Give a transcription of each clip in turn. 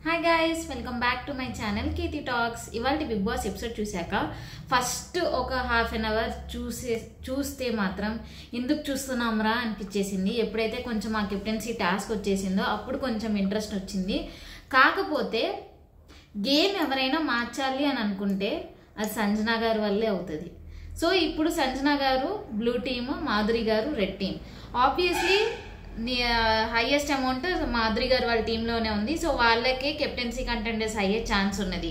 Hi guys, welcome back to my channel Keerthi talks. ఇవాళ Bigg Boss episode చూశాక first ఒక half an hour చూస్తే మాత్రం ఎందుకు చూస్తున్నాంరా అనిపించేసింది. ఎప్పుడైతే కొంచెం ఆ కెప్టెన్సీ టాస్క్ వచ్చేసిందో అప్పుడు కొంచెం ఇంట్రెస్ట్ వచ్చింది. కాకపోతే గేమ్ ఎవరైనా మార్చాలి అని అనుకుంటే అది సంజన గారి వల్లే అవుతుంది. సో ఇప్పుడు సంజన గారు బ్లూ టీమ్, మాధురి గారు red team. Obviously highest amount Madhuri గారు వాళ్ళ టీంలోనే ఉంది. సో వాళ్ళకే కెప్టెన్సీ కంటెండర్స్ అయ్యే ఛాన్స్ ఉన్నది.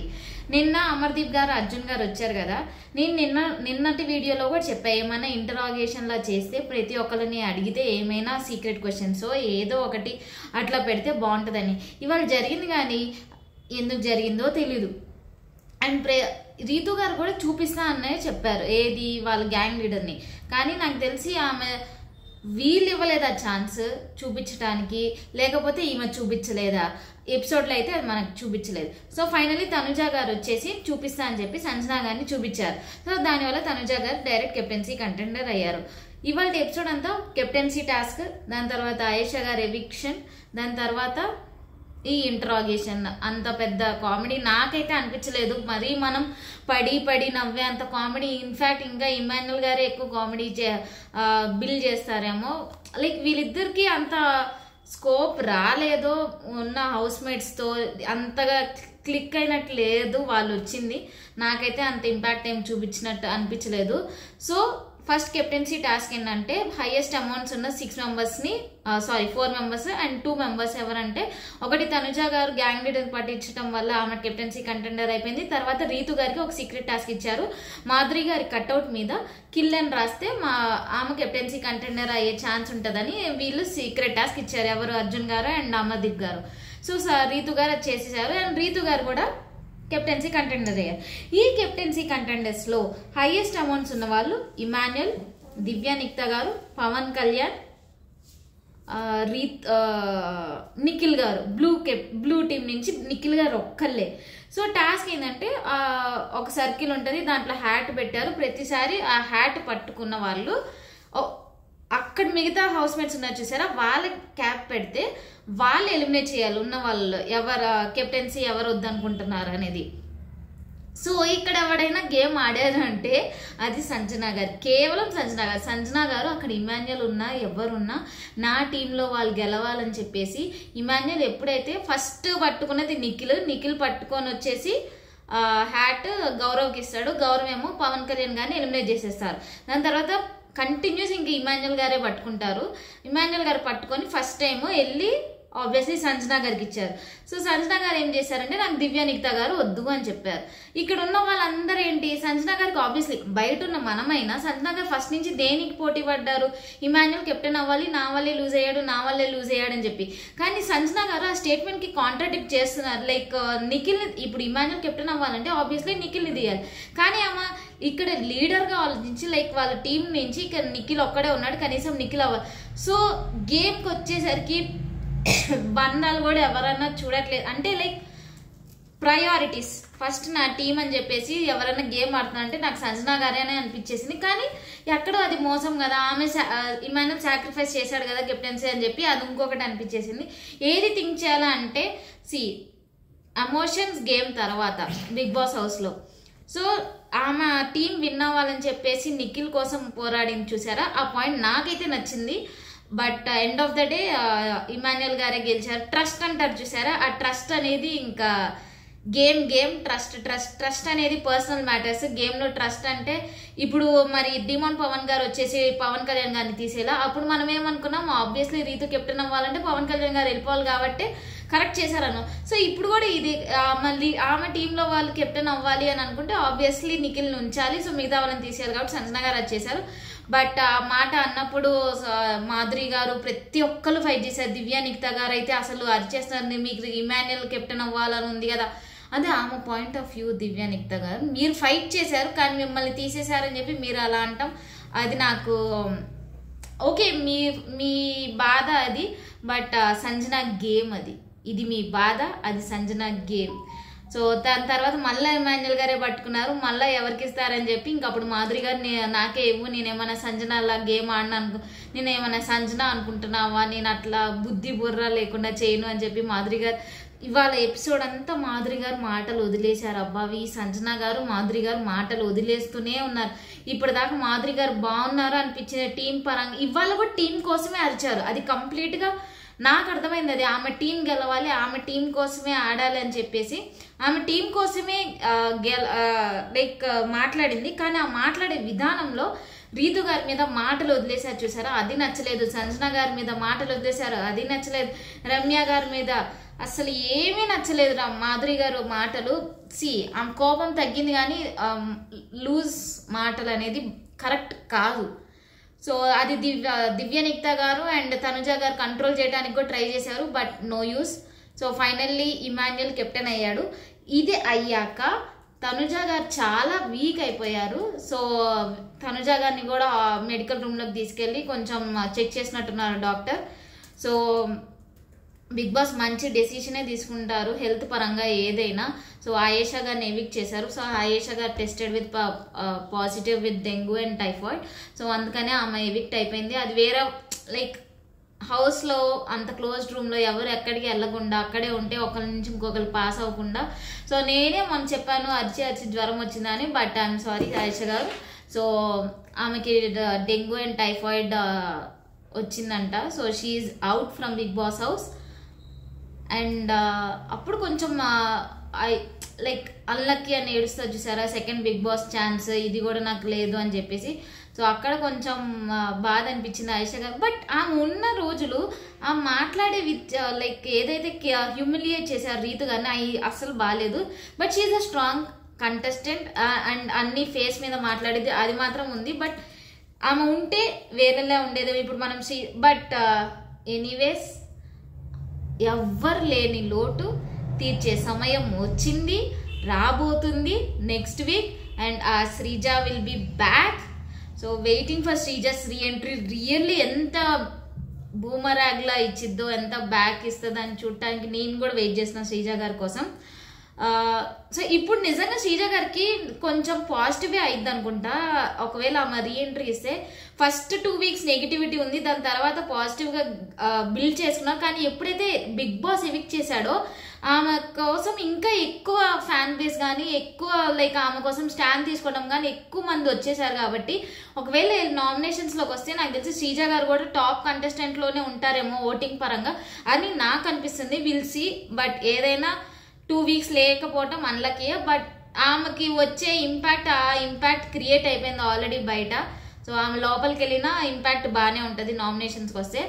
నిన్న అమర్దీప్ గారు, అర్జున్ గారు వచ్చారు కదా. నేను నిన్నటి వీడియోలో కూడా చెప్పా, ఏమైనా ఇంటరాగేషన్లా చేస్తే ప్రతి ఒక్కరిని అడిగితే ఏమైనా సీక్రెట్ క్వశ్చన్స్ ఏదో ఒకటి అట్లా పెడితే బాగుంటుందని. ఇవాళ జరిగింది, కానీ ఎందుకు జరిగిందో తెలీదు. అండ్ రీతు గారు కూడా చూపిస్తా అనే చెప్పారు, ఏది వాళ్ళ గ్యాంగ్ లీడర్ని. కానీ నాకు తెలిసి ఆమె వీళ్ళు ఇవ్వలేదా ఛాన్స్ చూపించడానికి, లేకపోతే ఈమె చూపించలేదా ఎపిసోడ్లో అయితే అది మనకు చూపించలేదు. సో ఫైనలీ తనుజ గారు వచ్చేసి చూపిస్తా అని చెప్పి సంజన గారిని చూపించారు. సో దానివల్ల తనుజ గారు డైరెక్ట్ కెప్టెన్సీ కంటెండర్ అయ్యారు. ఇవాళ ఎపిసోడ్ అంతా కెప్టెన్సీ టాస్క్, దాని తర్వాత ఆయేషా గారు ఎవిక్షన్, దాని తర్వాత ఈ ఇంటరాగేషన్. అంత పెద్ద కామెడీ నాకైతే అనిపించలేదు. మరీ మనం పడి నవ్వే అంత కామెడీ, ఇన్ఫ్యాక్ట్ ఇంకా ఇమాన్యుల్ గారే ఎక్కువ కామెడీ బిల్ చేస్తారేమో. లైక్ వీళ్ళిద్దరికి అంత స్కోప్ రాలేదో, ఉన్న హౌస్ మేట్స్తో అంతగా క్లిక్ అయినట్టు లేదు వాళ్ళు వచ్చింది. నాకైతే అంత ఇంపాక్ట్ ఏం చూపించినట్టు అనిపించలేదు. సో ఫస్ట్ కెప్టెన్సీ టాస్క్ ఏంటంటే, హైయెస్ట్ అమౌంట్స్ ఉన్న 4 మెంబర్స్ అండ్ 2 మెంబర్స్ ఎవరంటే, ఒకటి తనుజ గారు గ్యాంగ్ లీడర్ పట్టించడం వల్ల ఆమె కెప్టెన్సీ కంటెండర్ అయిపోయింది. తర్వాత రీతు గారికి ఒక సీక్రెట్ టాస్క్ ఇచ్చారు. మాధురి గారి కట్అవుట్ మీద కిల్ అని రాస్తే ఆమె కెప్టెన్సీ కంటెండర్ అయ్యే ఛాన్స్ ఉంటుందని వీళ్ళు సీక్రెట్ టాస్క్ ఇచ్చారు. ఎవరు? అర్జున్ గారు అండ్ అమర్దీప్ గారు. సో రీతు గారు అది చేసేసారు. అండ్ రీతు గారు కూడా కెప్టెన్సీ కంటెండర్ అయ్యారు. ఈ కెప్టెన్సీ కంటెండర్స్ లో హైయెస్ట్ అమౌంట్స్ ఉన్న వాళ్ళు ఇమాన్యుల్, దివ్య నిక్తా గారు, పవన్ కళ్యాణ్, నిఖిల్ గారు. బ్లూ టీం నుంచి నిఖిల్ గారు ఒక్కళ్ళే. సో టాస్క్ ఏంటంటే, ఒక సర్కిల్ ఉంటుంది, దాంట్లో హ్యాట్ పెట్టారు. ప్రతిసారి ఆ హ్యాట్ పట్టుకున్న వాళ్ళు అక్కడ మిగతా హౌస్ మేట్స్ ఉన్నారు చూసారా, వాళ్ళకి క్యాప్ పెడితే వాళ్ళు ఎలిమినేట్ చేయాలి ఉన్న వాళ్ళు ఎవరు కెప్టెన్సీ ఎవరు వద్దనుకుంటున్నారు అనేది. సో ఇక్కడ ఎవడైనా గేమ్ ఆడారు అంటే అది సంజన గారు, కేవలం సంజన గారు. సంజన గారు అక్కడ ఇమాన్యుల్ ఉన్నా ఎవరున్నా నా టీంలో వాళ్ళు గెలవాలని చెప్పేసి, ఇమాన్యుల్ ఎప్పుడైతే ఫస్ట్ పట్టుకున్నది నిఖిల్ పట్టుకొని వచ్చేసి హ్యాట్ గౌరవ్కి ఇస్తాడు. గౌరవ్ ఏమో పవన్ కళ్యాణ్ గారిని ఎలిమినేట్ చేసేస్తారు. దాని తర్వాత కంటిన్యూస్ ఇంక ఇమాన్యుల్ గారే పట్టుకుంటారు. ఇమాన్యుల్ గారు పట్టుకొని ఫస్ట్ టైం వెళ్ళి ఆబ్వియస్లీ సంజన గారికి ఇచ్చారు. సో సంజన గారు ఏం చేశారంటే, నాకు దివ్య నిక్తా గారు వద్దు అని చెప్పారు. ఇక్కడ ఉన్న వాళ్ళందరూ ఏంటి, సంజన గారికి ఆబ్వియస్లీ బయట ఉన్న మనమైనా సంజన గారు ఫస్ట్ నుంచి దేనికి పోటీ పడ్డారు, ఇమాన్యుల్ కెప్టెన్ అవ్వాలి, నా వల్లే లూజ్ అయ్యాడు అని చెప్పి. కానీ సంజన గారు ఆ స్టేట్మెంట్ కి కాంట్రాడిక్ట్ చేస్తున్నారు. లైక్ నిఖిల్, ఇప్పుడు ఇమాన్యుల్ కెప్టెన్ అవ్వాలంటే ఆబ్వియస్లీ నిఖిల్ని తీయాలి. కానీ ఆమె ఇక్కడ లీడర్గా ఆలోచించి, లైక్ వాళ్ళ టీం నుంచి ఇక్కడ నిఖిల్ ఒక్కడే ఉన్నాడు, కనీసం నిఖిల్ అవ్వాలి. సో గేమ్కి వచ్చేసరికి బంధాలు కూడా ఎవరన్నా చూడట్లేదు. అంటే లైక్ ప్రయారిటీస్ ఫస్ట్ నా టీం అని చెప్పేసి ఎవరైనా గేమ్ ఆడుతున్నారంటే నాకు సంజన గారే అని అనిపించేసింది. కానీ ఎక్కడో అది మోసం కదా, ఆమె ఇమాన్యుల్ సాక్రిఫైస్ చేశాడు కదా కెప్టెన్సీ అని చెప్పి అది ఇంకొకటి అనిపించేసింది. ఏది థింక్ చేయాలా అంటే, ఎమోషన్స్ గేమ్ తర్వాత బిగ్ బాస్ హౌస్లో. సో ఆమె టీం విన్ అవ్వాలని చెప్పేసి నిఖిల్ కోసం పోరాడింది చూసారా, ఆ పాయింట్ నాకైతే నచ్చింది. But end of the day Emmanuel గారే గెలిచారు. ట్రస్ట్ అంటారు చూసారా, ఆ ట్రస్ట్ అనేది ఇంకా గేమ్ ట్రస్ట్ అనేది పర్సనల్ మ్యాటర్స్. గేమ్లో ట్రస్ట్ అంటే ఇప్పుడు మరి డిమాండ్ పవన్ గారు వచ్చేసి పవన్ కళ్యాణ్ గారిని తీసేలా. అప్పుడు మనం ఏమనుకున్నాం, ఆబ్వియస్లీ రీతు కెప్టెన్ అవ్వాలంటే పవన్ కళ్యాణ్ గారు వెళ్ళిపోవాలి కాబట్టి కరెక్ట్ చేశారను. సో ఇప్పుడు కూడా ఇది మళ్ళీ ఆమె టీంలో వాళ్ళు కెప్టెన్ అవ్వాలి అని అనుకుంటే ఆబ్వియస్లీ నిఖిల్ని ఉంచాలి. సో మిగతా వాళ్ళని తీసేయాలి కాబట్టి సంజన గారు అది చేశారు. బట్ ఆ మాట అన్నప్పుడు మాధురి గారు ప్రతి ఒక్కరు ఫైట్ చేశారు. దివ్య నిక్తా గారు అయితే అసలు అరిచేస్తున్నారు, మీకు ఇమాన్యుల్ కెప్టెన్ అవ్వాలని ఉంది కదా. అదే ఆమె పాయింట్ ఆఫ్ వ్యూ. దివ్య నిక్తా గారు, మీరు ఫైట్ చేశారు కానీ మిమ్మల్ని తీసేశారని చెప్పి మీరు అలా అంటాం, అది నాకు ఓకే, మీ బాధ అది. బట్ సంజన గేమ్ అది, ఇది మీ బాధ, అది సంజన గేమ్. సో దాని తర్వాత మళ్ళీ ఇమాన్యుల్ గారే పట్టుకున్నారు. మళ్ళీ ఎవరికి ఇస్తారని చెప్పి ఇంకప్పుడు మాధురి గారు నాకే ఇవ్వు, నేనేమైనా సంజన అలా గేమ్ ఆడినాను, నేనేమైనా సంజన అనుకుంటున్నావా, నేను అట్లా బుద్ధి బుర్ర లేకుండా చేయను అని చెప్పి మాధురి గారు ఇవాళ ఎపిసోడ్ అంతా మాధురి గారు మాటలు వదిలేశారు. అబ్బావి సంజన గారు మాధురి గారు మాటలు వదిలేస్తూనే ఉన్నారు. ఇప్పటిదాకా మాధురి గారు బాగున్నారు అనిపించిన టీం పరంగా ఇవాళ కూడా టీం కోసమే అరిచారు. అది కంప్లీట్గా నాకు అర్థమైంది. అది ఆమె టీం గెలవాలి, ఆమె టీం కోసమే ఆడాలి అని చెప్పేసి ఆమె టీం కోసమే లైక్ మాట్లాడింది. కానీ ఆ మాట్లాడే విధానంలో రీతు గారి మీద మాటలు వదిలేశారు చూసారా, అది నచ్చలేదు. సంజన గారి మీద మాటలు వదిలేశారు, అది నచ్చలేదు. రమ్య గారి మీద అసలు ఏమీ నచ్చలేదు. మాధురి గారు మాటలు ఆమె కోపం తగ్గింది కానీ లూజ్ మాటలు అనేది కరెక్ట్ కాదు. సో అది దివ్యనిక్త గారు అండ్ తనుజ గారు కంట్రోల్ చేయడానికి కూడా ట్రై చేశారు, but no use. So finally Emmanuel captain అయ్యాడు. ఇది అయ్యాక తనుజ గారు చాలా వీక్ అయిపోయారు. సో తనుజ గారిని కూడా మెడికల్ రూమ్లోకి తీసుకెళ్ళి కొంచెం చెక్ చేసినట్టున్నారు డాక్టర్. సో బిగ్ బాస్ మంచి డెసిషనే తీసుకుంటారు హెల్త్ పరంగా ఏదైనా. సో ఆయేషా గారిని ఎవిక్ట్ చేశారు. సో ఆయేషా గారు tested with positive with dengue and typhoid. So అందుకనే ఆమె ఎవిక్ట్ అయిపోయింది. అది వేరే లైక్ హౌస్లో అంత క్లోజ్డ్ రూమ్లో ఎవరు ఎక్కడికి వెళ్ళకుండా అక్కడే ఉంటే ఒకరి నుంచి ఇంకొకరు పాస్ అవ్వకుండా. సో నేనే మనం చెప్పాను అరిచి జ్వరం వచ్చిందని, బట్ ఐఎమ్ సారీ ఆయేషా గారు. సో ఆమెకి డెంగ్యూ అండ్ టైఫాయిడ్ వచ్చిందంట. So she's out from Bigg Boss house. And అప్పుడు కొంచెం లైక్ అన్లక్కీ అని ఏడుస్తారు చూసారా, సెకండ్ బిగ్ బాస్ ఛాన్స్ ఇది కూడా నాకు లేదు అని చెప్పేసి. సో అక్కడ కొంచెం బాధ అనిపించింది ఆయేషా గారు. బట్ ఆమె ఉన్న రోజులు ఆ మాట్లాడే లైక్ ఏదైతే హ్యూమిలియేట్ చేశారు రీతు గారిని అవి అస్సలు బాగాలేదు. But she's a strong contestant and అన్ని ఫేస్ మీద మాట్లాడేది అది మాత్రం ఉంది. బట్ ఆమె ఉంటే వేరేలా ఉండేది. ఇప్పుడు మనం బట్ ఎనీవేస్ ఎవ్వరు లేని లోటు తీర్చే సమయం వచ్చింది, రాబోతుంది నెక్స్ట్ వీక్. అండ్ ఆ Sreeja will be back. So waiting for Sreeja's reentry. Really ఎంత బూమరాగ్లా ఇచ్చిద్దో, ఎంత బ్యాక్ ఇస్తుందో అని చూడటానికి నేను కూడా వెయిట్ చేస్తున్నాను శ్రీజ గారి కోసం. సో ఇప్పుడు నిజంగా శ్రీజ గారికి కొంచెం పాజిటివే అయింది అనుకుంటా. ఒకవేళ ఆమె రీఎంట్రీ ఇస్తే ఫస్ట్ 2 weeks నెగిటివిటీ ఉంది, దాని తర్వాత పాజిటివ్గా బిల్డ్ చేసుకున్నారు. కానీ ఎప్పుడైతే బిగ్ బాస్ ఎవిక్ట్ చేశాడో ఆమె కోసం ఇంకా ఎక్కువ ఫ్యాన్ బేస్ కానీ ఎక్కువ లైక్ ఆమె కోసం స్టాండ్ తీసుకోవడం కానీ ఎక్కువ మంది వచ్చేసారు. కాబట్టి ఒకవేళ నామినేషన్స్లోకి వస్తే నాకు తెలిసి శ్రీజ గారు కూడా టాప్ కంటెస్టెంట్లోనే ఉంటారేమో ఓటింగ్ పరంగా అని నాకు అనిపిస్తుంది. Will see. బట్ ఏదైనా 2 weeks లేకపోవటం అన్లకీ. బట్ ఆమెకి వచ్చే ఇంపాక్ట్ ఆ ఇంపాక్ట్ క్రియేట్ అయిపోయింది ఆల్రెడీ బయట. సో ఆమె లోపలికి వెళ్ళినా ఇంపాక్ట్ బాగానే ఉంటుంది నామినేషన్స్కి వస్తే.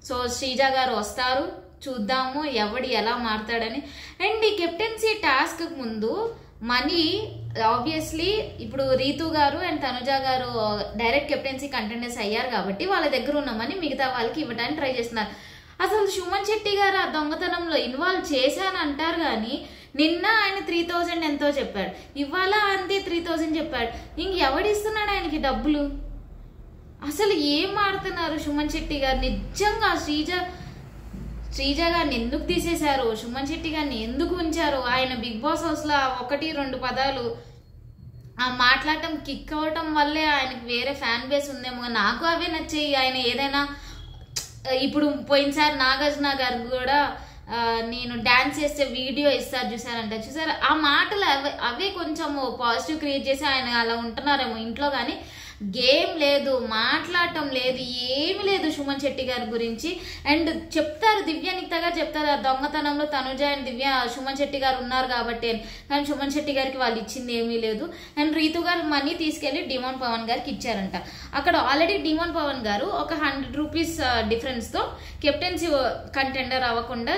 సో శ్రీజ గారు వస్తారు, చూద్దాము ఎవడు ఎలా మారుతాడని. అండ్ ఈ కెప్టెన్సీ టాస్క్ ముందు మనీ ఆబ్వియస్లీ ఇప్పుడు రీతు గారు అండ్ తనుజ గారు డైరెక్ట్ కెప్టెన్సీ కంటెండర్స్ అయ్యారు కాబట్టి వాళ్ళ దగ్గర ఉన్న మనీ మిగతా వాళ్ళకి ఇవ్వడానికి ట్రై చేస్తున్నారు. అసలు సుమన్ శెట్టి గారు ఆ దొంగతనంలో ఇన్వాల్వ్ చేశాను అంటారు కానీ నిన్న ఆయన 3000 ఎంతో చెప్పాడు, ఇవాళ అంతే 3000 చెప్పాడు. ఎవడిస్తున్నాడు ఆయనకి డబ్బులు? అసలు ఏం ఆడుతున్నారు సుమన్ శెట్టి గారు? నిజంగా శ్రీజ గారిని ఎందుకు తీసేశారు, సుమన్ శెట్టి గారిని ఎందుకు ఉంచారు? ఆయన బిగ్ బాస్ హౌస్లో 1-2 పదాలు ఆ మాట్లాడటం కిక్ అవ్వటం వల్లే ఆయనకి వేరే ఫ్యాన్ బేస్ ఉందేమో. నాకు అవే నచ్చాయి. ఆయన ఏదైనా ఇప్పుడు పోయినసారి నాగార్జున గారు కూడా నేను డాన్స్ చేస్తే వీడియో ఇస్తారు చూసారా, ఆ మాటలు అవే కొంచెం పాజిటివ్ క్రియేట్ చేసి ఆయన అలా ఉంటున్నారేమో ఇంట్లో. కానీ గేమ్ లేదు, మాట్లాడటం లేదు, ఏమి లేదు సుమన్ శెట్టి గారి గురించి. అండ్ చెప్తారు దివ్యనిక్త గారు చెప్తారు ఆ దొంగతనంలో తనుజ అండ్ సుమన్ శెట్టి గారు ఉన్నారు కాబట్టి. కానీ సుమన్ శెట్టి గారికి వాళ్ళు ఇచ్చింది ఏమీ లేదు. అండ్ రీతు గారు మనీ తీసుకెళ్లి డిమాండ్ పవన్ గారికి ఇచ్చారంట. అక్కడ ఆల్రెడీ డిమాండ్ పవన్ గారు ఒక 100 రూపీస్ డిఫరెన్స్తో కెప్టెన్సీ కంటెండర్ అవ్వకుండా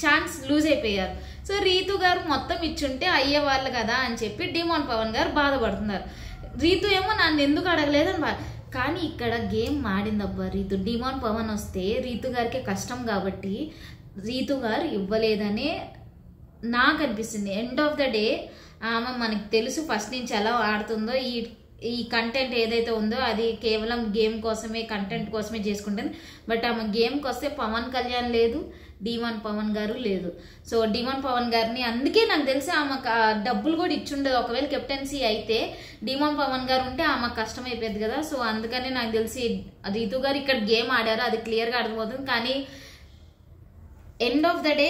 ఛాన్స్ లూజ్ అయిపోయారు. సో రీతు గారు మొత్తం ఇచ్చుంటే అయ్యేవాళ్ళు కదా అని చెప్పి డిమాండ్ పవన్ గారు బాధపడుతున్నారు. రీతు ఏమో నన్ను ఎందుకు అడగలేదని. కానీ ఇక్కడ గేమ్ మాడిందబ్బా రీతు. డిమాండ్ పవన్ వస్తే రీతు గారికి కష్టం కాబట్టి రీతు గారు ఇవ్వలేదనే నాకు అనిపిస్తుంది. ఎండ్ ఆఫ్ ద డే ఆమె మనకు తెలుసు ఫస్ట్ నుంచి ఎలా ఆడుతుందో. ఈ కంటెంట్ ఏదైతే ఉందో అది కేవలం గేమ్ కోసమే కంటెంట్ కోసమే చేసుకుంటుంది. బట్ ఆమె గేమ్కి వస్తే పవన్ కళ్యాణ్ లేదు, డిమాండ్ పవన్ గారు లేదు. సో డిమాండ్ పవన్ గారిని అందుకే నాకు తెలిసి ఆమె డబ్బులు కూడా ఇచ్చుండదు. ఒకవేళ కెప్టెన్సీ అయితే డిమాండ్ పవన్ గారు ఉంటే ఆమె కష్టం అయిపోయింది కదా. సో అందుకని నాకు తెలిసి రీతు గారు ఇక్కడ గేమ్ ఆడారు, అది క్లియర్గా అర్థమవుతుంది. కానీ ఎండ్ ఆఫ్ ద డే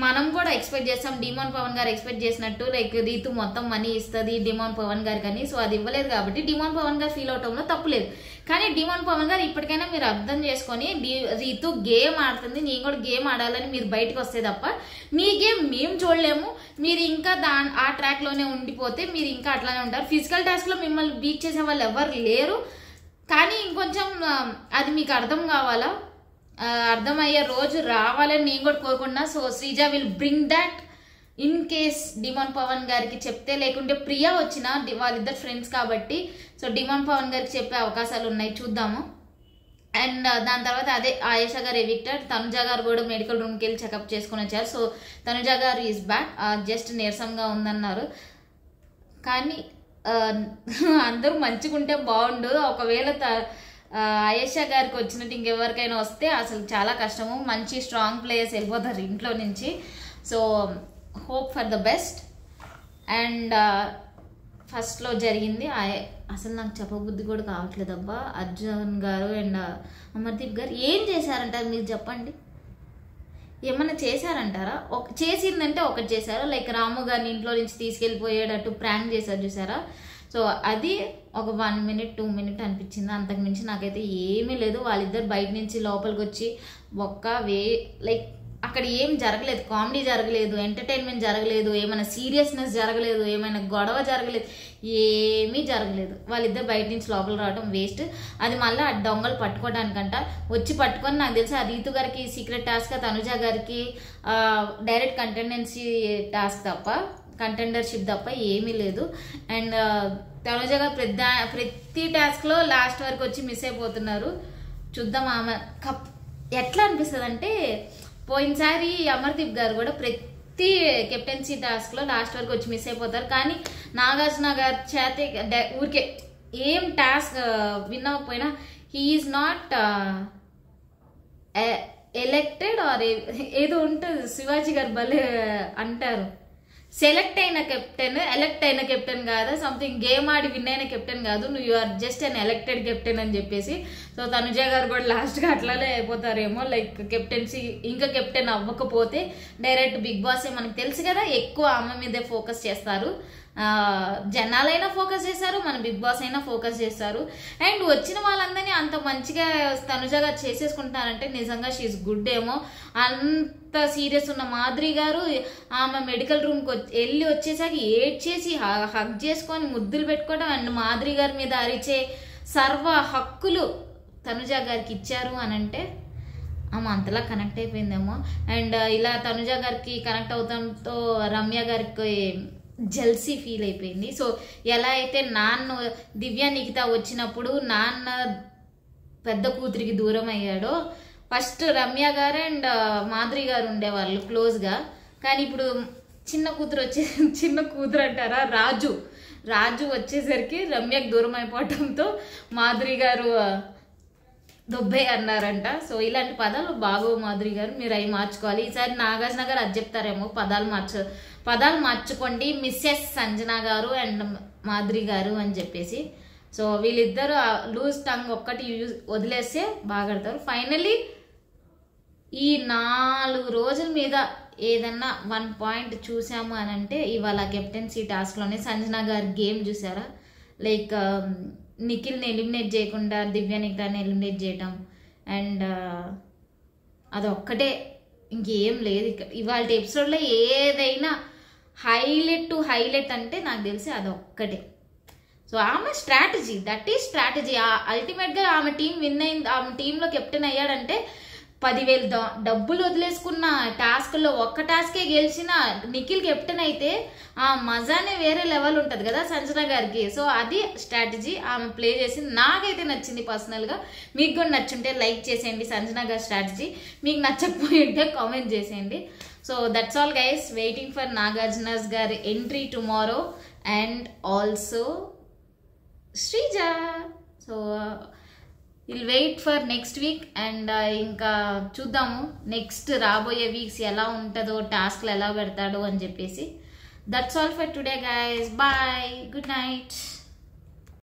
మనం కూడా ఎక్స్పెక్ట్ చేస్తాం డిమాన్ పవన్ గారు ఎక్స్పెక్ట్ చేసినట్టు లైక్ రీతు మొత్తం మనీ ఇస్తుంది డిమాన్ పవన్ గారికి అని. సో అది ఇవ్వలేదు కాబట్టి డిమాన్ పవన్ గారు ఫీల్ అవటంలో తప్పులేదు. కానీ డిమాన్ పవన్ గారు ఇప్పటికైనా మీరు అర్థం చేసుకొని రీతు గేమ్ ఆడుతుంది, నేను కూడా గేమ్ ఆడాలని మీరు బయటకు వస్తే తప్ప మీ గేమ్ మేము చూడలేము. మీరు ఇంకా ఆ ట్రాక్లోనే ఉండిపోతే మీరు ఇంకా అట్లానే ఉంటారు. ఫిజికల్ టాస్క్లో మిమ్మల్ని బీట్ చేసే వాళ్ళు ఎవరు లేరు. కానీ ఇంకొంచెం అది మీకు అర్థం కావాలా, అర్థమయ్యే రోజు రావాలని నేను కూడా కోరుకున్నా. So Sreeja will bring that in case demon Pavan గారికి చెప్తే, లేకుంటే ప్రియా వచ్చిన వాళ్ళిద్దరు ఫ్రెండ్స్ కాబట్టి సో డిమాన్ పవన్ గారికి చెప్పే అవకాశాలు ఉన్నాయి, చూద్దాము. అండ్ దాని తర్వాత అదే ఆయేషా గారు ఎవిక్టెడ్, తనుజ గారు కూడా మెడికల్ రూమ్కి వెళ్ళి చెకప్ చేసుకుని వచ్చారు. సో తనుజ గారు ఈజ్ బ్యాక్, జస్ట్ నీరసంగా ఉందన్నారు. కానీ అందరూ మంచిగా ఉంటే బాగుండు. ఒకవేళ ఆయేషా గారికి వచ్చినట్టు ఇంకెవరికైనా వస్తే అసలు చాలా కష్టము. మంచి స్ట్రాంగ్ ప్లేయర్స్ వెళ్ళిపోతారు ఇంట్లో నుంచి. So hope for the best. And ఫస్ట్లో జరిగింది అసలు నాకు చెప్పబుద్ధి కూడా కావట్లేదు అబ్బా. అర్జున్ గారు అండ్ అమర్దీప్ గారు ఏం చేశారంటారు మీరు చెప్పండి? ఏమన్నా చేశారంటారా? చేసిందంటే ఒకటి చేశారు, లైక్ రాము గారిని ఇంట్లో నుంచి తీసుకెళ్ళిపోయేటట్టు ప్రాంక్ చేశారు చూసారా. సో అది ఒక 1 minute 2 minutes అనిపించింది, అంతకు మించి నాకైతే ఏమీ లేదు. వాళ్ళిద్దరు బయట నుంచి లోపలికి వచ్చి లైక్ అక్కడ ఏం జరగలేదు, కామెడీ జరగలేదు, ఎంటర్టైన్మెంట్ జరగలేదు, ఏమైనా సీరియస్నెస్ జరగలేదు, ఏమైనా గొడవ జరగలేదు, ఏమీ జరగలేదు. వాళ్ళిద్దరు బయట నుంచి లోపల రావడం వేస్ట్. అది మళ్ళీ ఆ దొంగలు పట్టుకోవడానికంట వచ్చి పట్టుకొని, నాకు తెలిసి ఆ రీతు గారికి సీక్రెట్ టాస్క్, తనుజ గారికి డైరెక్ట్ కంటెండర్షిప్ తప్ప ఏమీ లేదు. అండ్ తనుజ గారు ప్రతి టాస్క్లో లాస్ట్ వరకు వచ్చి మిస్ అయిపోతున్నారు. చూద్దాం ఆమె ఎట్లా అనిపిస్తుంది అంటే, పోయినసారి అమర్దీప్ గారు కూడా ప్రతి కెప్టెన్సీ టాస్క్లో లాస్ట్ వరకు వచ్చి మిస్ అయిపోతారు. కానీ నాగార్జున గారి చేత ఊరికే ఏం టాస్క్ విన్ అవ్వకపోయినా he is not elected or ఏదో ఉంటుంది, శివాజీ గారు భలే అంటారు, సెలెక్ట్ అయిన కెప్టెన్, ఎలెక్ట్ అయిన కెప్టెన్ కాదా, సంథింగ్ గేమ్ ఆడి విన్ అయిన కెప్టెన్ కాదు, నువ్వు you are just unelected captain అని చెప్పేసి. సో తనుజ గారు కూడా లాస్ట్గా అట్లానే అయిపోతారేమో, లైక్ కెప్టెన్సీ ఇంకా కెప్టెన్ అవ్వకపోతే డైరెక్ట్ బిగ్ బాస్ మనకు తెలుసు కదా, ఎక్కువ ఆమె మీదే ఫోకస్ చేస్తారు. జనాలైనా ఫోకస్ చేస్తారు, మన బిగ్ బాస్ అయినా ఫోకస్ చేస్తారు. అండ్ వచ్చిన వాళ్ళందరినీ అంత మంచిగా తనుజగా చేసేసుకుంటారంటే నిజంగా షీఈస్ గుడ్ ఏమో. అంత సీరియస్ ఉన్న మాధురి గారు ఆమె మెడికల్ రూమ్కి వెళ్ళి వచ్చేసరికి ఏడ్చేసి హగ్ చేసుకొని ముద్దులు పెట్టుకోవడం, అండ్ మాధురి గారి మీద అరిచే సర్వ హక్కులు తనుజ గారికి ఇచ్చారు అని అంటే ఆమె అంతలా కనెక్ట్ అయిపోయిందేమో. అండ్ ఇలా తనుజ గారికి కనెక్ట్ అవడంతో రమ్య గారికి జెల్సీ ఫీల్ అయిపోయింది. సో ఎలా అయితే నాన్న దివ్య నిఖిత వచ్చినప్పుడు నాన్న పెద్ద కూతురికి దూరం అయ్యాడో, ఫస్ట్ రమ్య గారు అండ్ మాధురి గారు ఉండేవాళ్ళు క్లోజ్గా. కానీ ఇప్పుడు చిన్న కూతురు అంటారా, రాజు వచ్చేసరికి రమ్యకు దూరం అయిపోవడంతో మాధురి గారు దొబ్బే అన్నారంట. సో ఇలాంటి పదాలు బాగోవు మాధురి గారు, మీరు అవి మార్చుకోవాలి. ఈసారి నాగార్జున గారు అది చెప్తారేమో, పదాలు మార్చుకోండి మిస్సెస్ సంజన గారు అండ్ మాధురి గారు అని చెప్పేసి. సో వీళ్ళిద్దరు లూజ్ టంగ్ ఒక్కటి వదిలేస్తే బాగడతారు. ఫైనల్లీ ఈ 4 రోజుల మీద ఏదన్నా 1 పాయింట్ చూసాము అని అంటే ఇవాళ కెప్టెన్సీ టాస్క్లోనే సంజన గారి గేమ్ చూసారా, లైక్ నిఖిల్ని ఎలిమినేట్ చేయకుండా దివ్య నిఖితాన్ని ఎలిమినేట్ చేయటం, అండ్ అదొక్కటే, ఇంకేం లేదు. ఇవాళ ఎపిసోడ్లో ఏదైనా హైలైట్ అంటే నాకు తెలిసి అదొక్కటే. సో ఆమె స్ట్రాటజీ, దట్ ఈస్ స్ట్రాటజీ. అల్టిమేట్గా ఆమె టీం విన్ అయింది, ఆమె టీంలో కెప్టెన్ అయ్యాడంటే 10,000 డబ్బులు వదిలేసుకున్న టాస్క్లో ఒక్క టాస్కే గెలిచిన నిఖిల్ కెప్టెన్ అయితే ఆ మజానే వేరే లెవెల్ ఉంటుంది కదా సంజన గారికి. సో అది స్ట్రాటజీ ఆమె ప్లే చేసింది, నాకైతే నచ్చింది పర్సనల్గా. మీకు కూడా నచ్చుంటే లైక్ చేసేయండి సంజన గారి స్ట్రాటజీ, మీకు నచ్చకపోయింటే కామెంట్ చేసేయండి. So that's all guys, waiting for Nagarjuna's గారి entry tomorrow and also Sreeja. So will wait for next week. And ఇంకా చూద్దాము నెక్స్ట్ రాబోయే వీక్స్ ఎలా ఉంటుందో, టాస్క్లు ఎలా పెడతాడో అని చెప్పేసి. That's all for today guys, bye, good night.